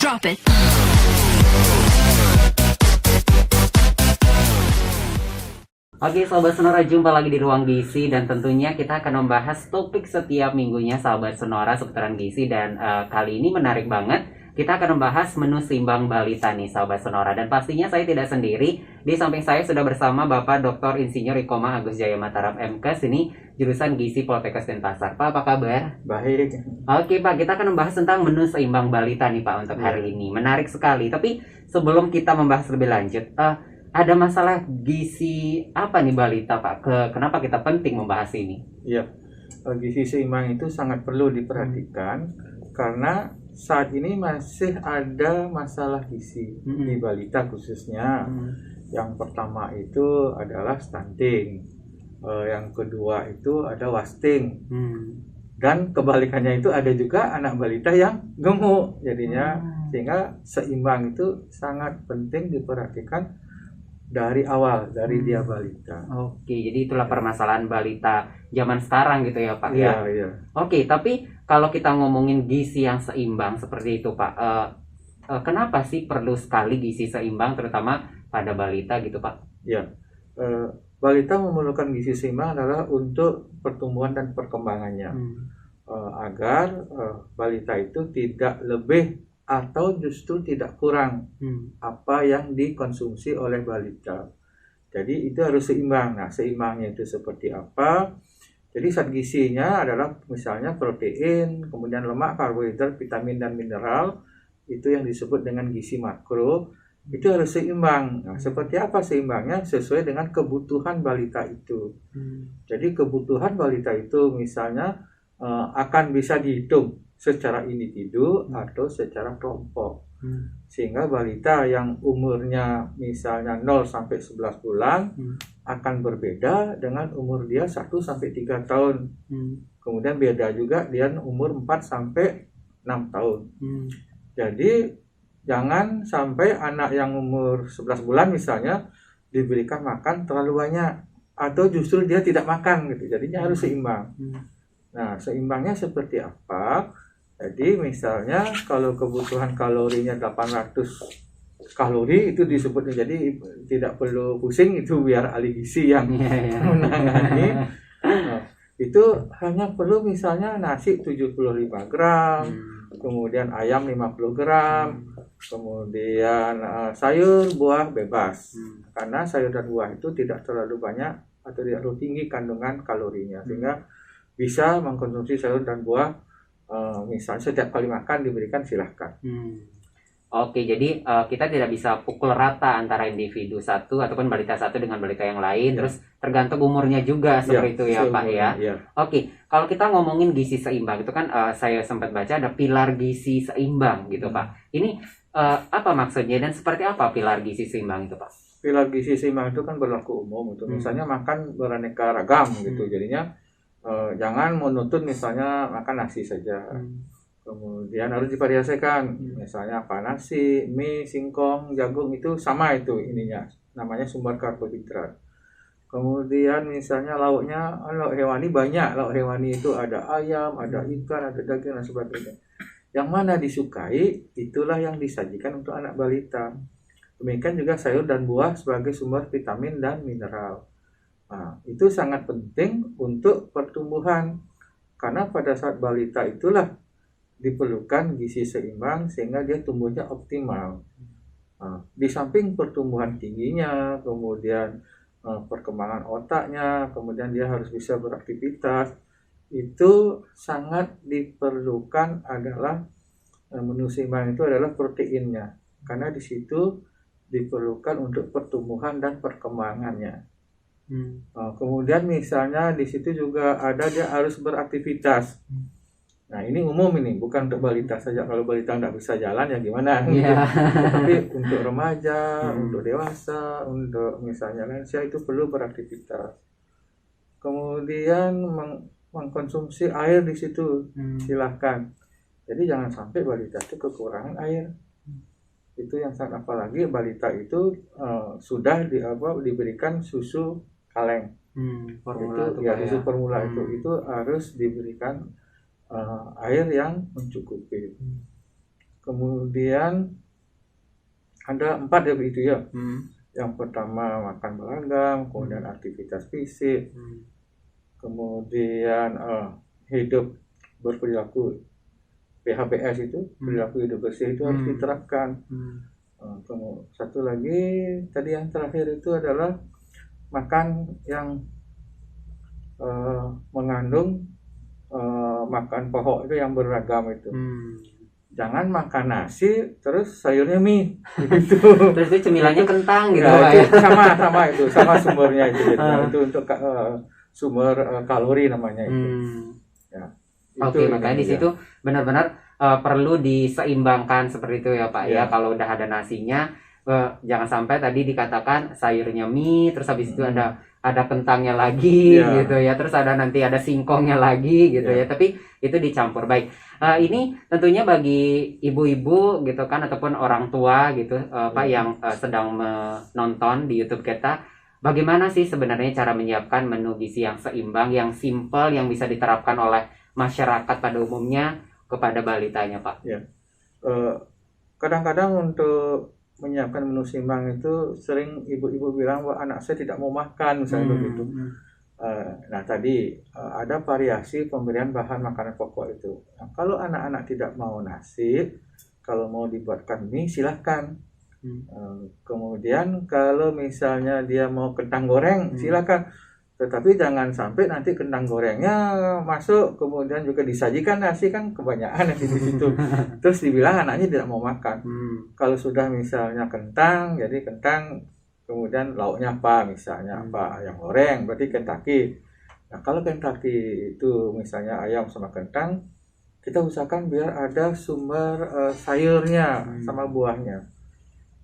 Drop it. Oke Sobat Sonora, jumpa lagi di Ruang Gizi dan tentunya kita akan membahas topik setiap minggunya Sobat Sonora seputaran gizi dan kali ini menarik banget. Kita akan membahas menu seimbang balita nih Sobat Sonora, dan pastinya saya tidak sendiri. Di samping saya sudah bersama Bapak Dr. Insinyur Ikoma Agus Jaya Mataram MKes, ini jurusan Gizi Poltekkes Denpasar. Pak, apa kabar? Baik. Oke Pak, kita akan membahas tentang menu seimbang balita nih Pak untuk hari ini. Menarik sekali. Tapi sebelum kita membahas lebih lanjut, ada masalah gizi apa nih balita Pak? Kenapa kita penting membahas ini? Ya, gizi seimbang itu sangat perlu diperhatikan karena saat ini masih ada masalah gizi di balita khususnya. Yang pertama itu adalah stunting, yang kedua itu ada wasting, dan kebalikannya itu ada juga anak balita yang gemuk jadinya. Sehingga seimbang itu sangat penting diperhatikan dari awal, dari dia balita. Oke, jadi itulah permasalahan balita zaman sekarang gitu ya Pak Iya, ya. iya. Oke, tapi kalau kita ngomongin gizi yang seimbang seperti itu Pak, kenapa sih perlu sekali gizi seimbang terutama pada balita gitu Pak? Ya, balita memerlukan gizi seimbang adalah untuk pertumbuhan dan perkembangannya, agar balita itu tidak lebih atau justru tidak kurang apa yang dikonsumsi oleh balita. Jadi itu harus seimbang. Nah, seimbangnya itu seperti apa? Jadi zat gizinya adalah misalnya protein, kemudian lemak, karbohidrat, vitamin dan mineral. Itu yang disebut dengan gizi makro. Itu harus seimbang. Nah, seperti apa seimbangnya? Sesuai dengan kebutuhan balita itu. Jadi kebutuhan balita itu misalnya akan bisa dihitung secara individu atau secara kelompok. Sehingga balita yang umurnya misalnya 0 sampai 11 bulan akan berbeda dengan umur dia 1 sampai 3 tahun. Kemudian beda juga dia umur 4 sampai 6 tahun. Jadi jangan sampai anak yang umur 11 bulan misalnya diberikan makan terlalu banyak atau justru dia tidak makan gitu. Jadinya harus seimbang. Nah, seimbangnya seperti apa? Jadi misalnya kalau kebutuhan kalorinya 800 kalori itu disebut, jadi tidak perlu pusing, itu biar ahli gizi yang menangani. Nah, itu hanya perlu misalnya nasi 75 gram, kemudian ayam 50 gram, kemudian sayur buah bebas. Karena sayur dan buah itu tidak terlalu banyak atau tidak terlalu tinggi kandungan kalorinya, sehingga bisa mengkonsumsi sayur dan buah. Misalnya setiap kali makan diberikan, silahkan. Oke, jadi kita tidak bisa pukul rata antara individu satu ataupun balita satu dengan balita yang lain. Terus tergantung umurnya juga seperti itu ya Pak ya. Oke, kalau kita ngomongin gizi seimbang itu kan saya sempat baca ada pilar gizi seimbang gitu Pak. Ini apa maksudnya dan seperti apa pilar gizi seimbang itu Pak? Pilar gizi seimbang itu kan berlaku umum itu. Misalnya makan beraneka ragam gitu. Jadinya jangan menuntut misalnya makan nasi saja. Kemudian harus divariasikan. Misalnya apa, nasi, mie, singkong, jagung, itu sama itu ininya. Namanya sumber karbohidrat. Kemudian misalnya lauknya, lauk hewani banyak. Lauk hewani itu ada ayam, ada ikan, ada daging dan sebagainya. Yang mana disukai, itulah yang disajikan untuk anak balita. Demikian juga sayur dan buah sebagai sumber vitamin dan mineral. Nah, itu sangat penting untuk pertumbuhan. Karena pada saat balita itulah diperlukan gizi seimbang sehingga dia tumbuhnya optimal. Nah, di samping pertumbuhan tingginya, kemudian perkembangan otaknya, kemudian dia harus bisa beraktivitas, itu sangat diperlukan adalah menu seimbang itu adalah proteinnya. Karena di situ diperlukan untuk pertumbuhan dan perkembangannya. Kemudian misalnya di situ juga ada dia harus beraktivitas. Nah, ini umum, ini bukan untuk balita saja. Kalau balita nggak bisa jalan ya gimana? Tapi untuk remaja, untuk dewasa, untuk misalnya lansia itu perlu beraktivitas. Kemudian mengkonsumsi air di situ, silahkan. Jadi jangan sampai balita itu kekurangan air. Itu yang sangat, apalagi balita itu sudah diberikan susu kaleng. Susu formula itu harus diberikan air yang mencukupi. Kemudian ada 4 ya begitu ya. Hmm. Yang pertama makan beragam, kemudian aktivitas fisik, Hmm. kemudian hidup berperilaku PHBS itu, perilaku hidup bersih itu harus Hmm. diterapkan. Hmm. Satu lagi tadi yang terakhir itu adalah makan yang mengandung makan pokok itu yang beragam itu. Hmm. Jangan makan nasi terus sayurnya mie gitu. Terus itu cemilannya kentang gitu Ya, Pak itu ya. sama sumbernya itu gitu. Itu untuk sumber kalori namanya itu. Ya, itu Oke, makanya di ini ya. situ benar-benar perlu diseimbangkan seperti itu ya Pak ya. Ya. Kalau udah ada nasinya, jangan sampai tadi dikatakan sayurnya mie, terus habis itu ada kentangnya lagi Ya. gitu ya. Terus nanti ada singkongnya lagi gitu Ya. ya. Tapi itu dicampur baik. Ini tentunya bagi ibu-ibu gitu kan ataupun orang tua gitu Pak yang sedang menonton di YouTube kita. Bagaimana sih sebenarnya cara menyiapkan menu gizi yang seimbang, yang simple, yang bisa diterapkan oleh masyarakat pada umumnya kepada balitanya Pak? Ya. Kadang-kadang untuk menyiapkan menu seimbang itu sering ibu-ibu bilang bahwa anak saya tidak mau makan misalnya begitu. Nah tadi ada variasi pemberian bahan makanan pokok itu. Nah, kalau anak-anak tidak mau nasi, kalau mau dibuatkan mie silahkan. Kemudian kalau misalnya dia mau kentang goreng silahkan. Tetapi jangan sampai nanti kentang gorengnya masuk kemudian juga disajikan nasi, kan kebanyakan di situ. Terus dibilang anaknya tidak mau makan. Kalau sudah misalnya kentang, jadi kentang kemudian lauknya apa misalnya apa yang goreng berarti Kentucky. Nah kalau Kentucky itu misalnya ayam sama kentang, kita usahakan biar ada sumber sayurnya sama buahnya.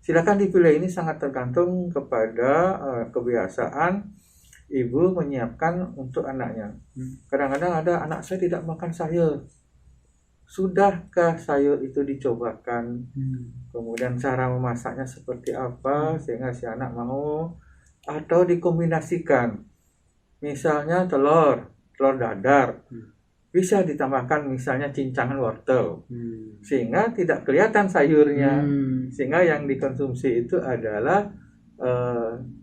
Silakan dipilih, ini sangat tergantung kepada kebiasaan ibu menyiapkan untuk anaknya. Kadang-kadang ada anak saya tidak makan sayur. Sudahkah sayur itu dicobakan? Kemudian cara memasaknya seperti apa sehingga si anak mau, atau dikombinasikan. Misalnya telur dadar. Bisa ditambahkan misalnya cincangan wortel. Sehingga tidak kelihatan sayurnya. Sehingga yang dikonsumsi itu adalah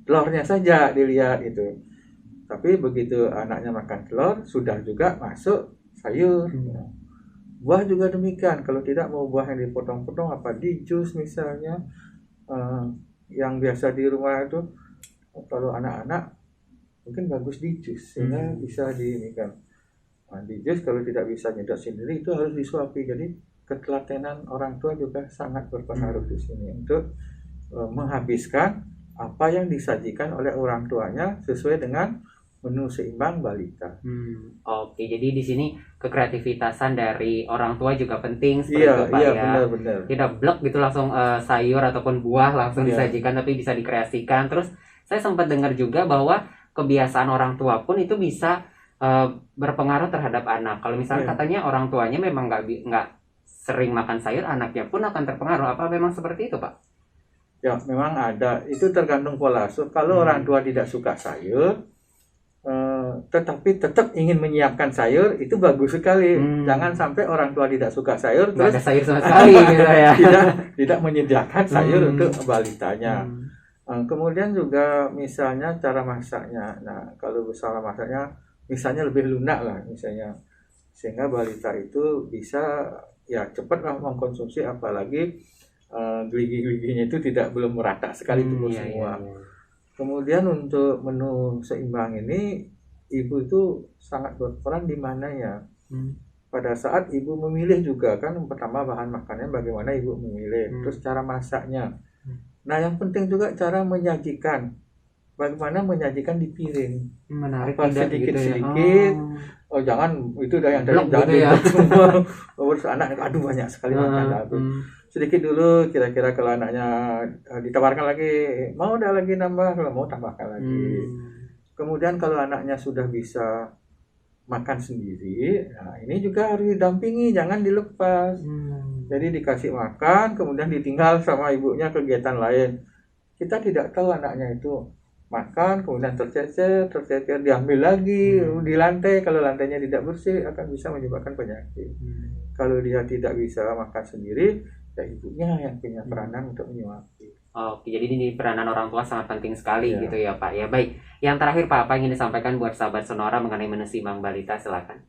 telurnya saja dilihat itu. Tapi begitu anaknya makan telur, sudah juga masuk sayur. Buah juga demikian. Kalau tidak mau buah yang dipotong-potong, apa di jus misalnya, yang biasa di rumah itu, kalau anak-anak mungkin bagus di jus, sehingga bisa diinikan. Nah, di jus kalau tidak bisa nyedot sendiri itu harus disuapi. Jadi ketelatenan orang tua juga sangat berpengaruh di sini untuk menghabiskan apa yang disajikan oleh orang tuanya sesuai dengan menu seimbang balita. Oke, jadi di sini kekreativitasan dari orang tua juga penting seperti Iya, itu Pak iya, ya. benar. Tidak blok gitu langsung sayur ataupun buah langsung disajikan, tapi bisa dikreasikan. Terus saya sempat dengar juga bahwa kebiasaan orang tua pun itu bisa berpengaruh terhadap anak. Kalau misalnya katanya orang tuanya memang nggak sering makan sayur, anaknya pun akan terpengaruh. Apa memang seperti itu Pak? Ya, memang ada. Itu tergantung pola asuh. Kalau orang tua tidak suka sayur, tetapi tetap ingin menyiapkan sayur, itu bagus sekali. Jangan sampai orang tua tidak suka sayur Nggak terus ada sayur sama sekali gitu ya. tidak menyediakan sayur untuk balitanya. Kemudian juga misalnya cara masaknya. Nah, kalau salah masaknya misalnya lebih lunak lah misalnya, sehingga balita itu bisa ya cepatlah mengkonsumsi, apalagi geligi-geliginya itu belum merata sekali tumbuh semua. Kemudian untuk menu seimbang ini, ibu itu sangat berperan di mananya. Pada saat ibu memilih juga kan, pertama bahan makannya bagaimana ibu memilih, terus cara masaknya. Nah yang penting juga cara menyajikan, bagaimana menyajikan di piring. Menarik, apa sedikit-sedikit. Gitu ya. Oh jangan itu udah yang tadi Blok gitu ya. semua. Terus anak aduh banyak sekali makan habis. Sedikit dulu, kira-kira kalau anaknya ditawarkan lagi, mau ada lagi nambah, kalau mau tambahkan lagi. Kemudian kalau anaknya sudah bisa makan sendiri, nah ini juga harus didampingi, jangan dilepas. Jadi dikasih makan, kemudian ditinggal sama ibunya kegiatan lain. Kita tidak tahu anaknya itu makan, kemudian tercecer, diambil lagi di lantai. Kalau lantainya tidak bersih, akan bisa menyebabkan penyakit. Kalau dia tidak bisa makan sendiri, ya ibunya yang punya peranan untuk menyuapi. Oke, jadi ini peranan orang tua sangat penting sekali Ya. gitu ya Pak. Ya baik. Yang terakhir Pak, apa yang ingin disampaikan buat sahabat Sonora mengenai menu simbang balita? Silakan.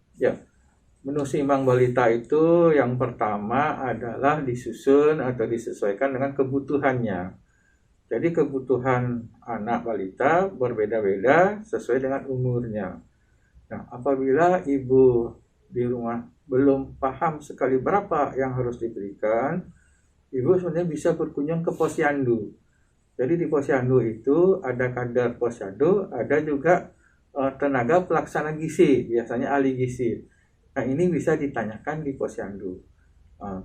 Menu seimbang balita itu yang pertama adalah disusun atau disesuaikan dengan kebutuhannya. Jadi kebutuhan anak balita berbeda-beda sesuai dengan umurnya. Nah, apabila ibu di rumah belum paham sekali berapa yang harus diberikan, ibu sebenarnya bisa berkunjung ke posyandu. Jadi di posyandu itu ada kadar posyandu, ada juga tenaga pelaksana gizi, biasanya ahli gizi. Nah, ini bisa ditanyakan di posyandu.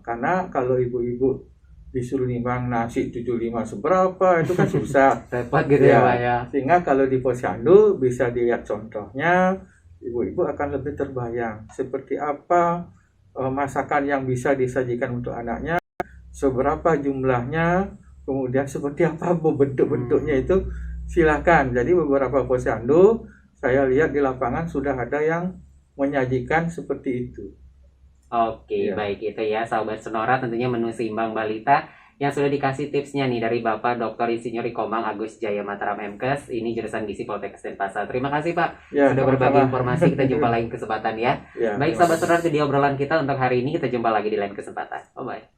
Karena kalau ibu-ibu disuruh nimbang nasi 75 seberapa, itu kan susah. Repot gitu ya Pak ya. Sehingga kalau di posyandu bisa dilihat contohnya, ibu-ibu akan lebih terbayang seperti apa masakan yang bisa disajikan untuk anaknya, seberapa jumlahnya, kemudian seperti apa bentuk-bentuknya itu. Silakan. Jadi beberapa posyandu saya lihat di lapangan sudah ada yang menyajikan seperti itu. Oke, Ya. baik itu ya sahabat Sonora, tentunya menu seimbang balita yang sudah dikasih tipsnya nih dari Bapak Dr. Insinyur Komang Agus Jaya Mataram MKes, ini jurusan Gizi Poltekkes Denpasar. Terima kasih Pak Ya, sudah berbagi informasi. Kita jumpa lain kesempatan ya. Ya, Baik terima sahabat Sonora, itu dia obrolan kita untuk hari ini. Kita jumpa lagi di lain kesempatan. Bye bye.